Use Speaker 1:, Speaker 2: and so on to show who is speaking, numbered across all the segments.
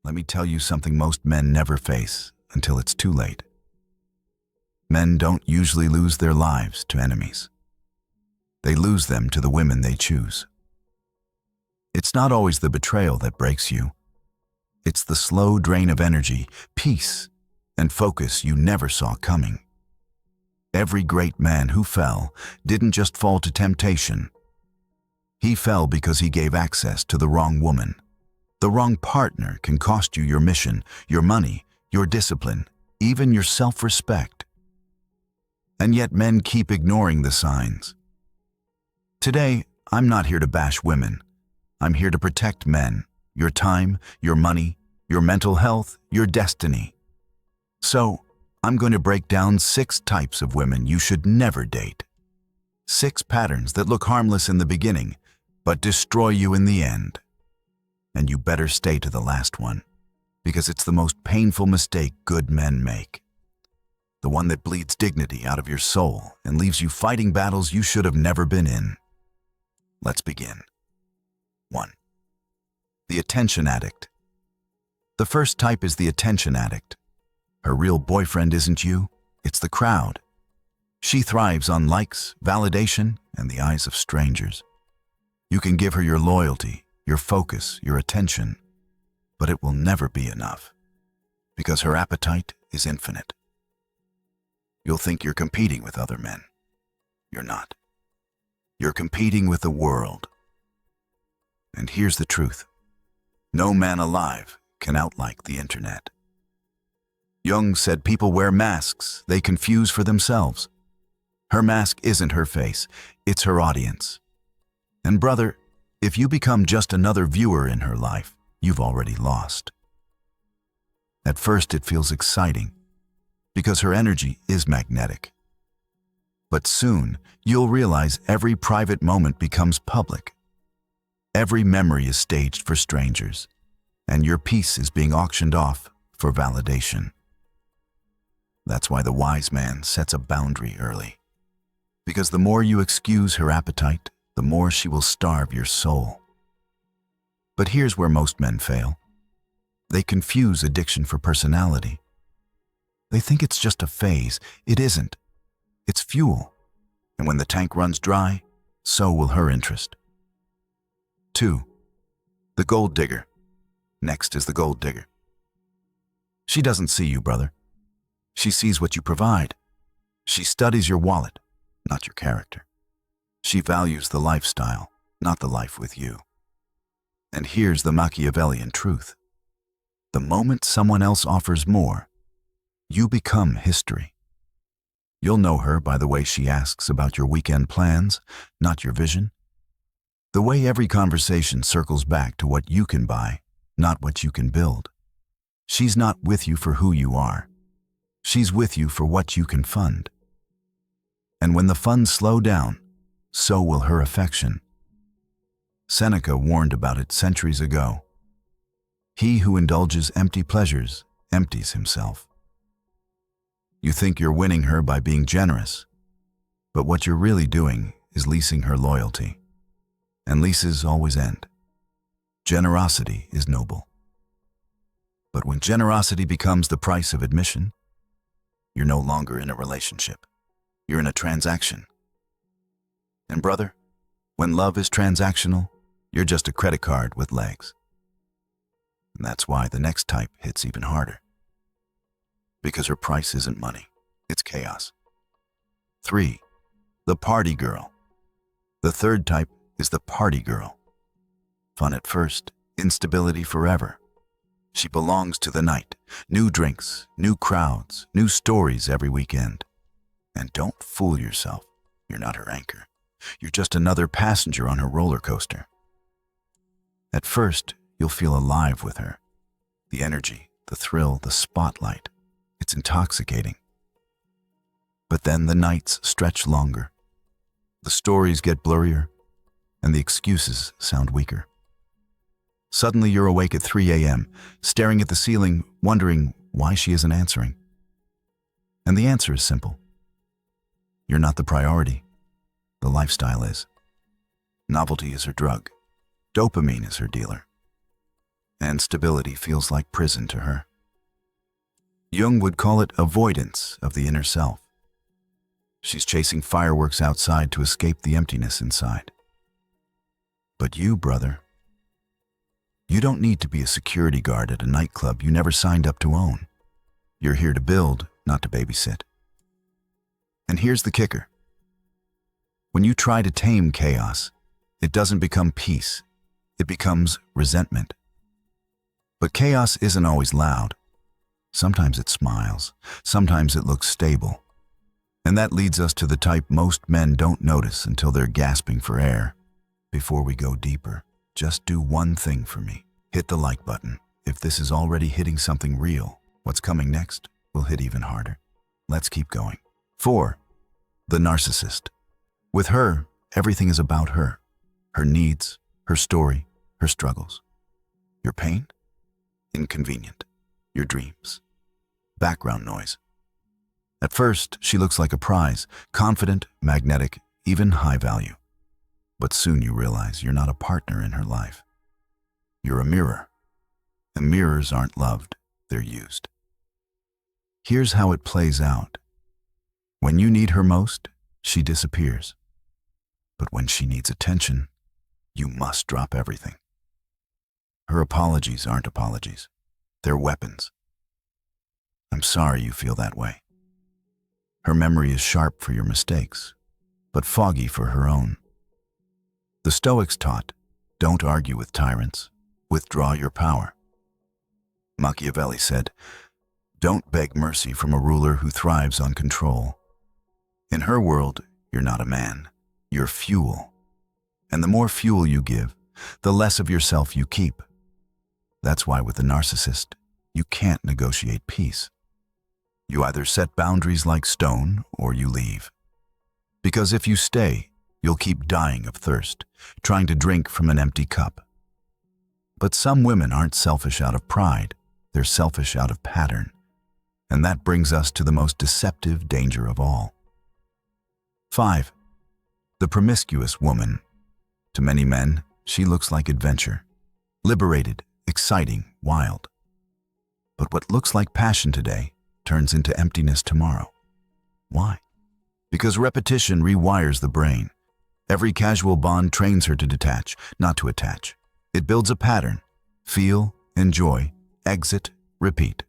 Speaker 1: let me tell you something most men never face until it's too late. Men don't usually lose their lives to enemies. They lose them to the women they choose. It's not always the betrayal that breaks you. It's the slow drain of energy, peace, and focus you never saw coming. Every great man who fell didn't just fall to temptation. He fell because he gave access to the wrong woman. The wrong partner can cost you your mission, your money, your discipline, even your self-respect. And yet men keep ignoring the signs. Today, I'm not here to bash women. I'm here to protect men, your time, your money, your mental health, your destiny. So, I'm going to break down 6 types of women you should never date. 6 patterns that look harmless in the beginning, but destroy you in the end. And you better stay to the last one, because it's the most painful mistake good men make. The one that bleeds dignity out of your soul and leaves you fighting battles you should have never been in. Let's begin. 1. The attention addict. The first type is the attention addict. Her real boyfriend isn't you, it's the crowd. She thrives on likes, validation, and the eyes of strangers. You can give her your loyalty, your focus, your attention, but it will never be enough, because her appetite is infinite. You'll think you're competing with other men. You're not. You're competing with the world. And here's the truth. No man alive can outlike the internet. Jung said people wear masks they confuse for themselves. Her mask isn't her face, it's her audience. And brother, if you become just another viewer in her life, you've already lost. At first it feels exciting, because her energy is magnetic. But soon, you'll realize every private moment becomes public. Every memory is staged for strangers, and your peace is being auctioned off for validation. That's why the wise man sets a boundary early. Because the more you excuse her appetite, the more she will starve your soul. But here's where most men fail. They confuse addiction for personality. They think it's just a phase. It isn't. It's fuel. And when the tank runs dry, so will her interest. 2. The gold digger. Next is the gold digger. She doesn't see you, brother. She sees what you provide. She studies your wallet, not your character. She values the lifestyle, not the life with you. And here's the Machiavellian truth. The moment someone else offers more, you become history. You'll know her by the way she asks about your weekend plans, not your vision. The way every conversation circles back to what you can buy, not what you can build. She's not with you for who you are. She's with you for what you can fund. And when the funds slow down, so will her affection. Seneca warned about it centuries ago. He who indulges empty pleasures empties himself. You think you're winning her by being generous, but what you're really doing is leasing her loyalty. And leases always end. Generosity is noble. But when generosity becomes the price of admission, you're no longer in a relationship. You're in a transaction. And brother, when love is transactional, you're just a credit card with legs. And that's why the next type hits even harder. Because her price isn't money, it's chaos. 3. The party girl. The third type is the party girl. Fun at first, instability forever. She belongs to the night. New drinks, new crowds, new stories every weekend. And don't fool yourself. You're not her anchor. You're just another passenger on her roller coaster. At first, you'll feel alive with her. The energy, the thrill, the spotlight. It's intoxicating. But then the nights stretch longer. The stories get blurrier, and the excuses sound weaker. Suddenly you're awake at 3 a.m., staring at the ceiling, wondering why she isn't answering. And the answer is simple. You're not the priority. The lifestyle is. Novelty is her drug. Dopamine is her dealer. and stability feels like prison to her. Jung would call it avoidance of the inner self. She's chasing fireworks outside to escape the emptiness inside. But you, brother, you don't need to be a security guard at a nightclub you never signed up to own. You're here to build, not to babysit. And here's the kicker. When you try to tame chaos, it doesn't become peace. It becomes resentment. But chaos isn't always loud. Sometimes it smiles. Sometimes it looks stable. And that leads us to the type most men don't notice until they're gasping for air. Before we go deeper, just do one thing for me. Hit the like button. If this is already hitting something real, what's coming next will hit even harder. Let's keep going. 4. The narcissist. With her, everything is about her. Her needs, her story, her struggles. Your pain? Inconvenient. Your dreams. Background noise. At first, she looks like a prize, confident, magnetic, even high value. But soon you realize you're not a partner in her life. You're a mirror. And mirrors aren't loved, they're used. Here's how it plays out. When you need her most, she disappears. But when she needs attention, you must drop everything. Her apologies aren't apologies. They're weapons. I'm sorry you feel that way. Her memory is sharp for your mistakes, but foggy for her own. The Stoics taught, don't argue with tyrants, withdraw your power. Machiavelli said, don't beg mercy from a ruler who thrives on control. In her world, you're not a man, you're fuel. And the more fuel you give, the less of yourself you keep. That's why with the narcissist, you can't negotiate peace. You either set boundaries like stone or you leave. Because if you stay, you'll keep dying of thirst, trying to drink from an empty cup. But some women aren't selfish out of pride, they're selfish out of pattern. And that brings us to the most deceptive danger of all. 5. The promiscuous woman. To many men, she looks like adventure. Liberated, exciting, wild. But what looks like passion today turns into emptiness tomorrow. Why? Because repetition rewires the brain. Every casual bond trains her to detach, not to attach. It builds a pattern. Feel, enjoy, exit, repeat.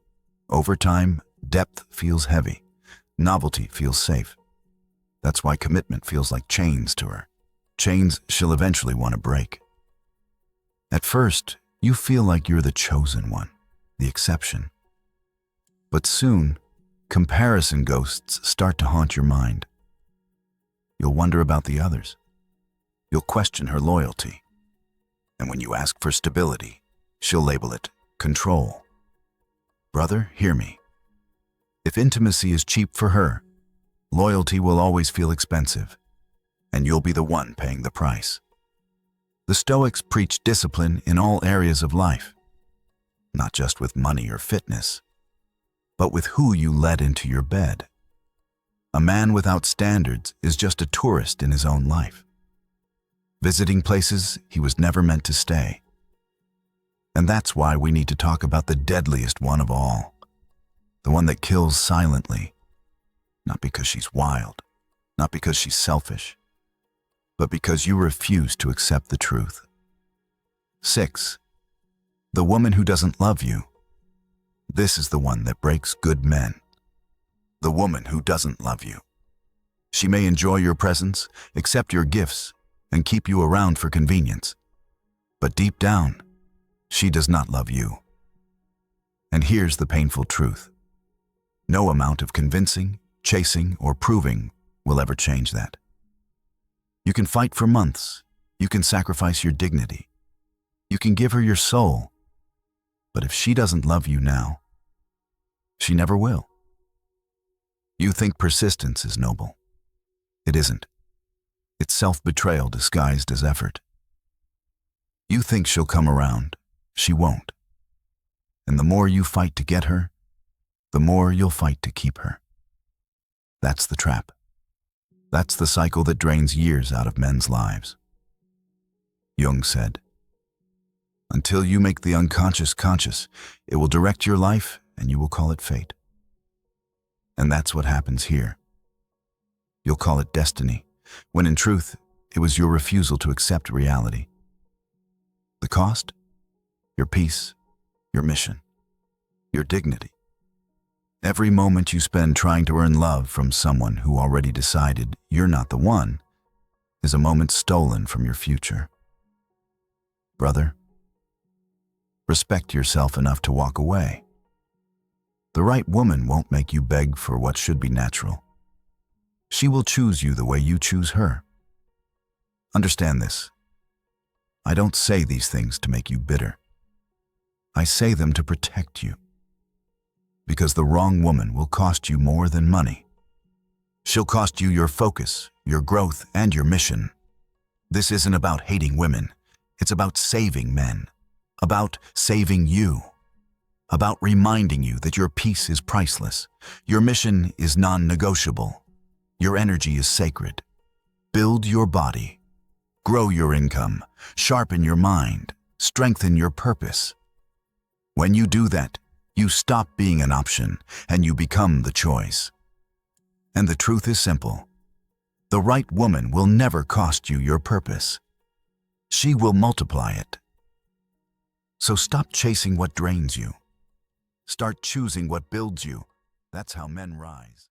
Speaker 1: Over time, depth feels heavy. Novelty feels safe. That's why commitment feels like chains to her. Chains she'll eventually want to break. At first, you feel like you're the chosen one, the exception. But soon, comparison ghosts start to haunt your mind. You'll wonder about the others. You'll question her loyalty. And when you ask for stability, she'll label it control. Brother, hear me. If intimacy is cheap for her, loyalty will always feel expensive, and you'll be the one paying the price. The Stoics preach discipline in all areas of life, not just with money or fitness, but with who you let into your bed. A man without standards is just a tourist in his own life, visiting places he was never meant to stay. And that's why we need to talk about the deadliest one of all, the one that kills silently, not because she's wild, not because she's selfish, but because you refuse to accept the truth. 6. The woman who doesn't love you. This is the one that breaks good men. The woman who doesn't love you. She may enjoy your presence, accept your gifts, and keep you around for convenience. But deep down, she does not love you. And here's the painful truth. No amount of convincing, chasing, or proving will ever change that. You can fight for months. You can sacrifice your dignity. You can give her your soul. But if she doesn't love you now, she never will. You think persistence is noble. It isn't. It's self-betrayal disguised as effort. You think she'll come around. She won't. And the more you fight to get her, the more you'll fight to keep her. That's the trap. That's the cycle that drains years out of men's lives. Jung said, Until you make the unconscious conscious, it will direct your life and you will call it fate. And that's what happens here. You'll call it destiny, when in truth, it was your refusal to accept reality. The cost? Your peace, your mission, your dignity. Every moment you spend trying to earn love from someone who already decided you're not the one is a moment stolen from your future. Brother, respect yourself enough to walk away. The right woman won't make you beg for what should be natural. She will choose you the way you choose her. Understand this. I don't say these things to make you bitter. I say them to protect you. Because the wrong woman will cost you more than money. She'll cost you your focus, your growth, and your mission. This isn't about hating women. It's about saving men. About saving you. About reminding you that your peace is priceless. Your mission is non-negotiable. Your energy is sacred. Build your body. Grow your income. Sharpen your mind. Strengthen your purpose. When you do that, you stop being an option and you become the choice. And the truth is simple. The right woman will never cost you your purpose. She will multiply it. So stop chasing what drains you. Start choosing what builds you. That's how men rise.